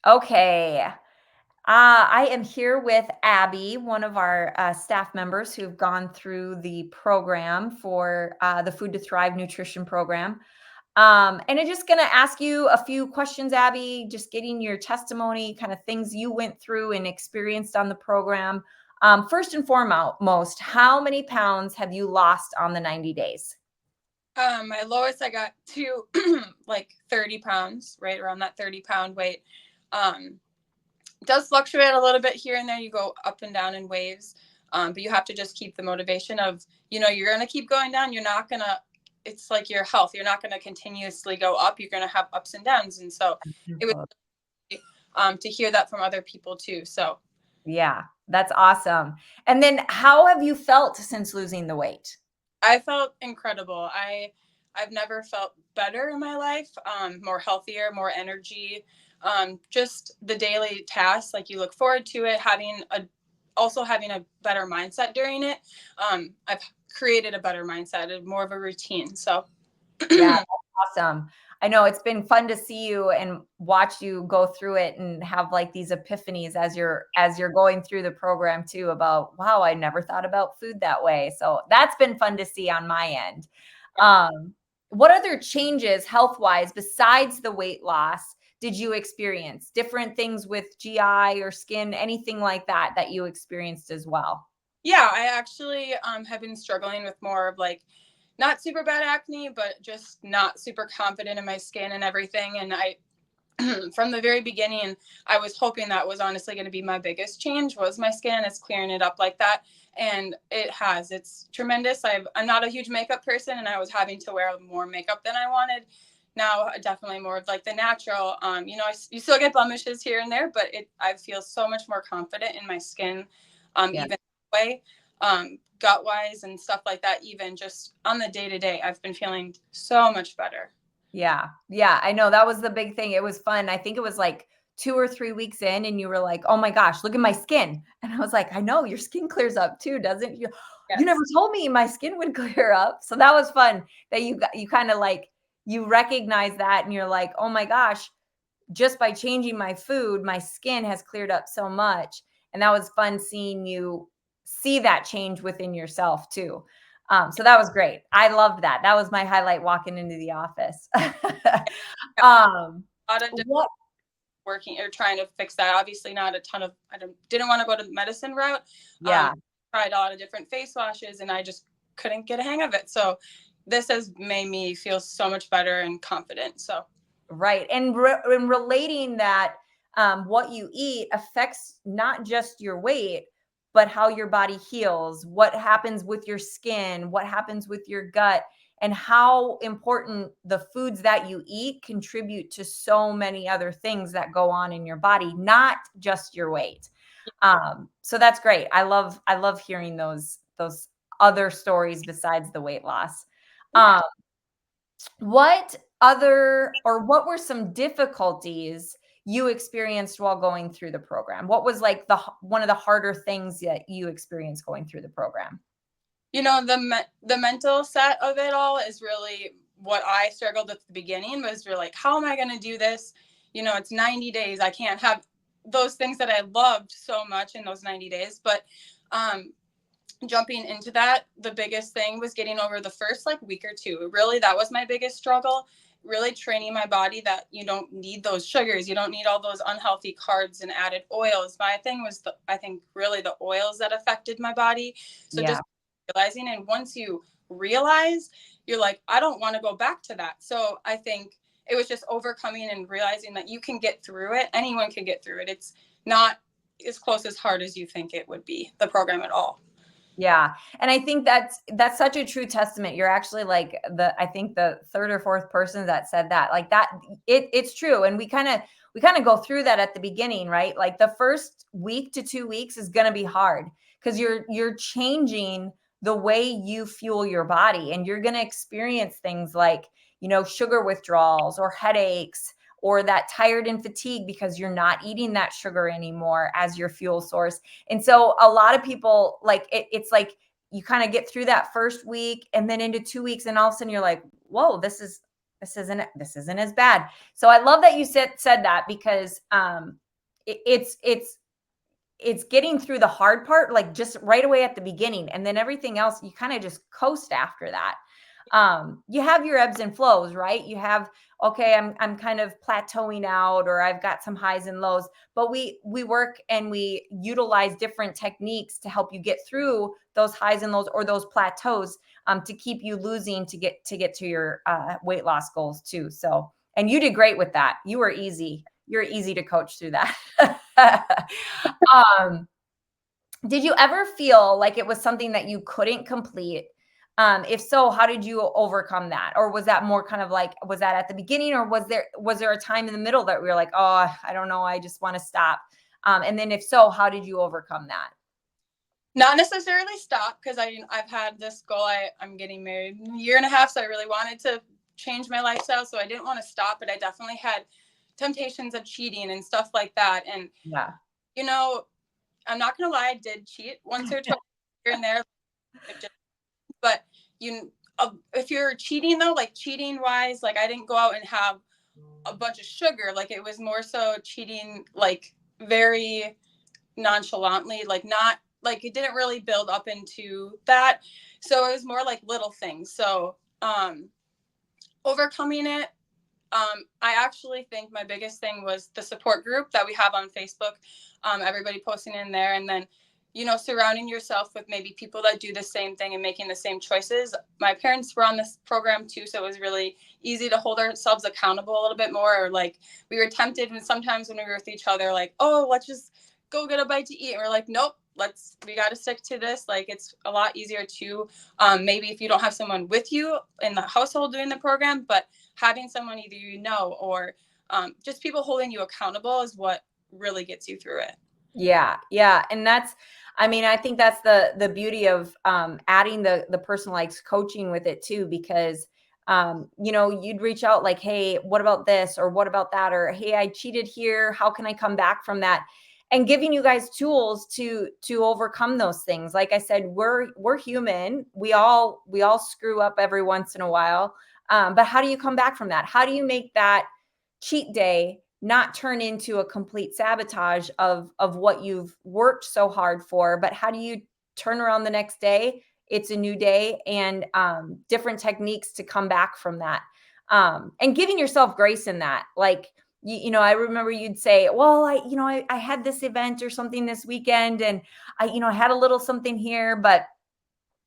Okay. I am here with Abby, one of our staff members who've gone through the program for the Food to Thrive nutrition program. And I'm just going to ask you a few questions, Abby, just getting your testimony, kind of things you went through and experienced on the program. First and foremost, how many pounds have you lost on the 90 days? My lowest I got to like 30 pounds, right around that 30-pound weight. Um, does fluctuate a little bit here and there. You go up and down in waves, but you have to just keep the motivation of, you're going to keep going down. You're not going to, it's like your health. You're not going to continuously go up. You're going to have ups and downs. And so it was to hear that from other people too. So Yeah, that's awesome. And then how have you felt since losing the weight? I felt incredible. I've never felt better in my life. More healthier, more energy. Just the daily tasks, like you look forward to it. Also having a better mindset during it. I've created a better mindset, more of a routine. So Yeah, that's awesome. I know it's been fun to see you and watch you go through it and have like these epiphanies as you're going through the program too about, wow, I never thought about food that way. So that's been fun to see on my end. Um, what other changes health-wise besides the weight loss did you experience? Different things with GI or skin, anything like that that you experienced as well? yeah, I actually have been struggling with more of like not super bad acne, but just not super confident in my skin and everything. And I from the very beginning, I was hoping that was honestly going to be my biggest change was my skin. It's clearing it up like that. And it has. It's tremendous. I'm not a huge makeup person, and I was having to wear more makeup than I wanted. Now, definitely more of like the natural. You still get blemishes here and there, but I feel so much more confident in my skin, Yeah. even that way, gut wise and stuff like that. Even just on the day to day, I've been feeling so much better. Yeah. Yeah, I know that was the big thing. It was fun. I think it was like 2 or 3 weeks in and you were like, "Oh my gosh, look at my skin." And I was like, "I know, your skin clears up too, doesn't you?" "You never Yes. told me my skin would clear up." So that was fun that you kinda like you recognize that and you're like, "Oh my gosh, just by changing my food, my skin has cleared up so much." And that was fun seeing you see that change within yourself too. So that was great. I loved that. That was my highlight walking into the office. um, A lot of what? working or trying to fix that. Obviously, not a ton of. Didn't want to go to the medicine route. Um, Yeah, Tried a lot of different face washes, and I just couldn't get a hang of it. So this has made me feel so much better and confident. So right. And relating that what you eat affects not just your weight, but how your body heals, what happens with your skin, what happens with your gut, and how important the foods that you eat contribute to so many other things that go on in your body, not just your weight. So that's great. I love hearing those other stories besides the weight loss. yeah. Um, what other or what were some difficulties you experienced while going through the program? What was like one of the harder things that you experienced going through the program? The mental set of it all is really what I struggled with at the beginning. Was really like, how am I going to do this? It's 90 days. I can't have those things that I loved so much in those 90 days. But um, jumping into that, the biggest thing was getting over the first like week or two. Really, that was my biggest struggle. Really training my body that you don't need those sugars, you don't need all those unhealthy carbs and added oils. My thing was I think really the oils that affected my body. So Yeah. just realizing, and once you realize, you're like, I don't want to go back to that. So I think it was just overcoming and realizing that you can get through it. Anyone can get through it. It's not as close as hard as you think it would be, the program at all. Yeah. And I think that's such a true testament. You're actually like I think the third or fourth person that said that. Like that it's true. And we kind of go through that at the beginning, right? Like the first week to 2 weeks is going to be hard because you're changing the way you fuel your body and you're going to experience things like, sugar withdrawals or headaches or that tired and fatigue because you're not eating that sugar anymore as your fuel source. And so a lot of people like it's like you kind of get through that first week and then into 2 weeks, and all of a sudden you're like, whoa, this is this isn't as bad. So I love that you said that, because it's getting through the hard part, like just right away at the beginning, and then everything else you kind of just coast after that. You have your ebbs and flows, right? You have, okay, I'm kind of plateauing out, or I've got some highs and lows, but we work and we utilize different techniques to help you get through those highs and lows, or those plateaus, to keep you losing, to get to your weight loss goals too. So, and you did great with that. You're easy to coach through that. um did you ever feel like it was something that you couldn't complete? If so, how did you overcome that? Or was that more kind of like, was that at the beginning, or was there a time in the middle that we were like, oh, I don't know, I just want to stop? And then if so, how did you overcome that? Not necessarily stop, because I've had this goal. I'm getting married in a year and a half, so I really wanted to change my lifestyle. So I didn't want to stop, but I definitely had temptations of cheating and stuff like that. And Yeah. you know, I'm not gonna lie, I did cheat once or twice here and there. But if you're cheating though, like cheating wise, like I didn't go out and have a bunch of sugar. Like it was more so cheating, like very nonchalantly, like not like it didn't really build up into that. So it was more like little things. So overcoming it, I actually think my biggest thing was the support group that we have on Facebook. Everybody posting in there, and then surrounding yourself with maybe people that do the same thing and making the same choices. My parents were on this program too, so it was really easy to hold ourselves accountable a little bit more. Or like we were tempted, and sometimes when we were with each other, like, oh, let's just go get a bite to eat, and we're like, nope, we got to stick to this. Like it's a lot easier to maybe if you don't have someone with you in the household doing the program, but having someone either or just people holding you accountable is what really gets you through it. Yeah, yeah, and I mean, I think that's the beauty of adding the personalized coaching with it too, because you'd reach out like, hey, what about this, or what about that, or hey, I cheated here, how can I come back from that? And giving you guys tools to overcome those things. Like I said, we're human. We all screw up every once in a while. But how do you come back from that? How do you make that cheat day not turn into a complete sabotage of what you've worked so hard for? But how do you turn around the next day? It's a new day, and different techniques to come back from that, and giving yourself grace in that. Like, I remember you'd say, well, I had this event or something this weekend, and I had a little something here, but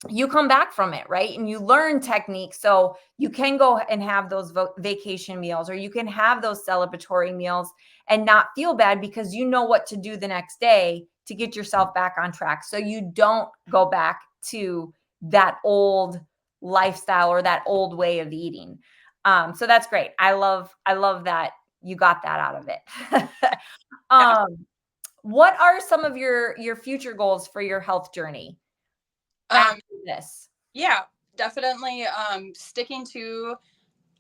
you come back from it, right? And you learn techniques. So you can go and have those vacation meals, or you can have those celebratory meals and not feel bad, because you know what to do the next day to get yourself back on track. So you don't go back to that old lifestyle or that old way of eating. So that's great. I love that you got that out of it. Yeah. um, what are some of your future goals for your health journey Um, after this? yeah, definitely sticking to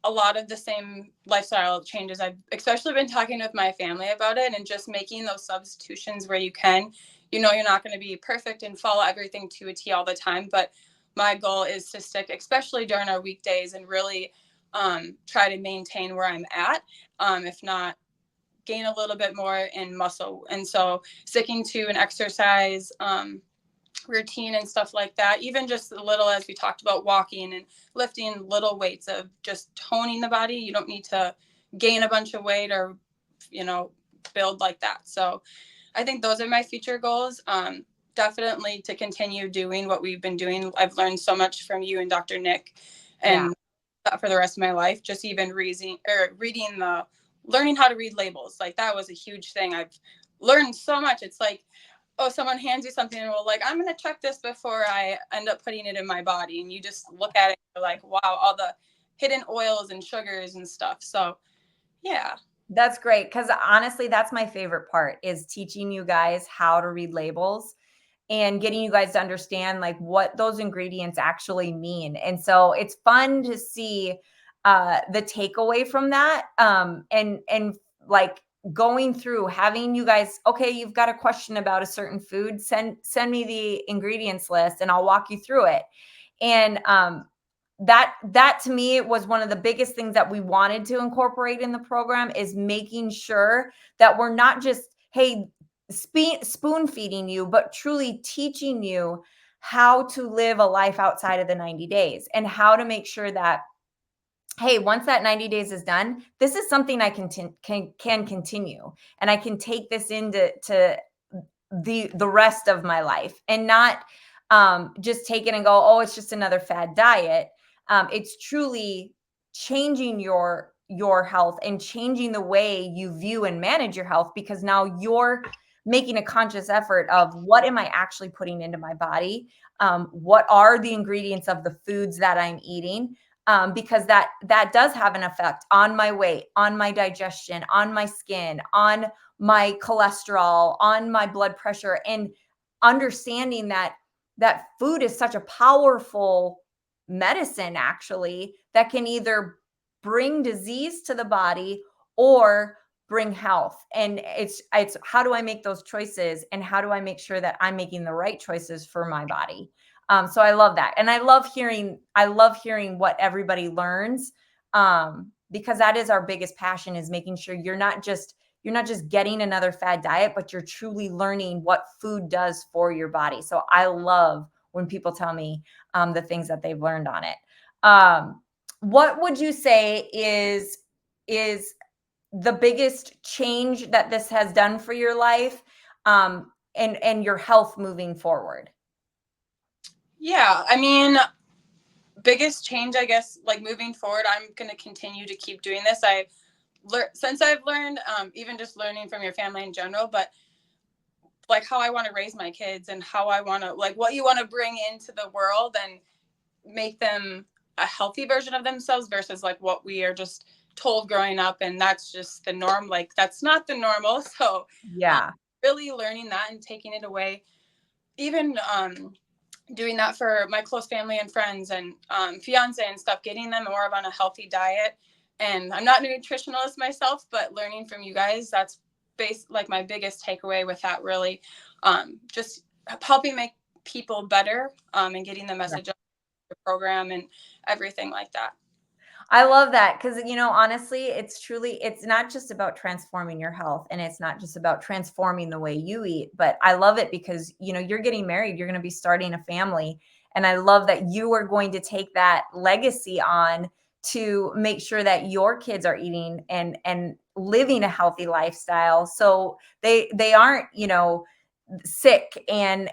a lot of the same lifestyle changes. I've especially been talking with my family about it, and just making those substitutions where you can. You're not going to be perfect and follow everything to a T all the time, but my goal is to stick, especially during our weekdays, and really try to maintain where I'm at. If not, gain a little bit more in muscle. And so sticking to an exercise routine and stuff like that, even just a little, as we talked about, walking and lifting little weights of just toning the body. You don't need to gain a bunch of weight or build like that. So I think those are my future goals. Definitely to continue doing what we've been doing. I've learned so much from you and Dr. Nick, Yeah. and for the rest of my life, just even learning how to read labels. Like that was a huge thing. I've learned so much. It's like, oh, someone hands you something and like, I'm going to check this before I end up putting it in my body. And you just look at it and you're like, wow, all the hidden oils and sugars and stuff. So yeah. That's great, because honestly, that's my favorite part, is teaching you guys how to read labels and getting you guys to understand like what those ingredients actually mean. And so it's fun to see the takeaway from that, and like going through, having you guys, okay, you've got a question about a certain food, send me the ingredients list and I'll walk you through it. And that to me was one of the biggest things that we wanted to incorporate in the program, is making sure that we're not just, hey, spoon feeding you, but truly teaching you how to live a life outside of the 90 days, and how to make sure that, hey, once that 90 days is done, this is something I can continue, and I can take this into the rest of my life, and not just take it and go, oh, it's just another fad diet. It's truly changing your health and changing the way you view and manage your health, because now you're making a conscious effort of, what am I actually putting into my body? What are the ingredients of the foods that I'm eating? Because that does have an effect on my weight, on my digestion, on my skin, on my cholesterol, on my blood pressure. And understanding that food is such a powerful medicine, actually, that can either bring disease to the body or bring health. And it's how do I make those choices, and how do I make sure that I'm making the right choices for my body? So I love that. And I love hearing what everybody learns, because that is our biggest passion, is making sure you're not just getting another fad diet, but you're truly learning what food does for your body. So I love when people tell me the things that they've learned on it. What would you say is the biggest change that this has done for your life, and your health moving forward? Yeah, I mean, biggest change, I guess, like moving forward, I'm going to continue to keep doing this. Since I've learned, even just learning from your family in general, but like how I want to raise my kids, and how I want to, like, what you want to bring into the world and make them a healthy version of themselves, versus like what we are just told growing up, and that's just the norm. Like, that's not the normal. So Yeah. really learning that and taking it away, even doing that for my close family and friends, and fiance and stuff, getting them more of on a healthy diet. And I'm not a nutritionalist myself, but learning from you guys, that's like my biggest takeaway with that, really. Just helping make people better, and getting the message of the program and everything like that. I love that, because, honestly, it's not just about transforming your health, and it's not just about transforming the way you eat, but I love it because, you're getting married, you're going to be starting a family. And I love that you are going to take that legacy on to make sure that your kids are eating and living a healthy lifestyle. So they aren't, sick and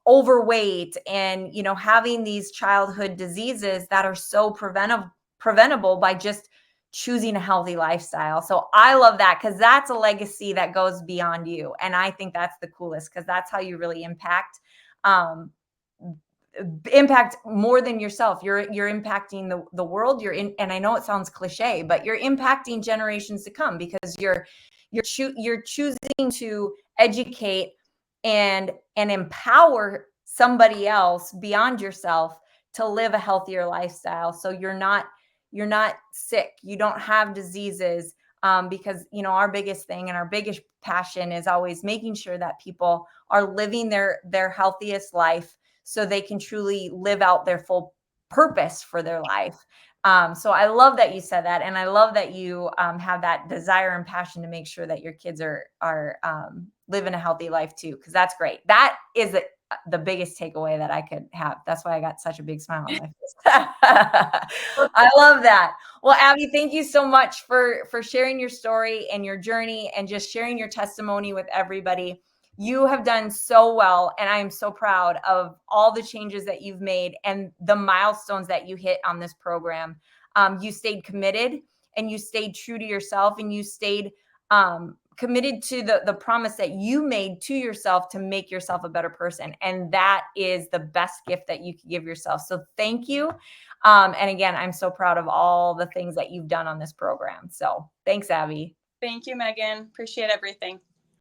overweight, and having these childhood diseases that are so preventable by just choosing a healthy lifestyle. So I love that, because that's a legacy that goes beyond you, and I think that's the coolest, because that's how you really um impact more than yourself. You're impacting the world. And I know it sounds cliche, but you're impacting generations to come, because you're choosing to educate and empower somebody else beyond yourself to live a healthier lifestyle. So you're not sick, you don't have diseases, because our biggest thing and our biggest passion is always making sure that people are living their healthiest life, so they can truly live out their full purpose for their life. So I love that you said that, and I love that you have that desire and passion to make sure that your kids are living a healthy life too, because that's great. That is the biggest takeaway that I could have. That's why I got such a big smile on my face. I love that. Well, Abby, thank you so much for sharing your story and your journey, and just sharing your testimony with everybody. You have done so well, and I am so proud of all the changes that you've made and the milestones that you hit on this program. You stayed committed, and you stayed true to yourself, and you stayed committed to the promise that you made to yourself to make yourself a better person. And that is the best gift that you could give yourself. So thank you. And again, I'm so proud of all the things that you've done on this program. So thanks, Abby. Thank you, Megan. Appreciate everything.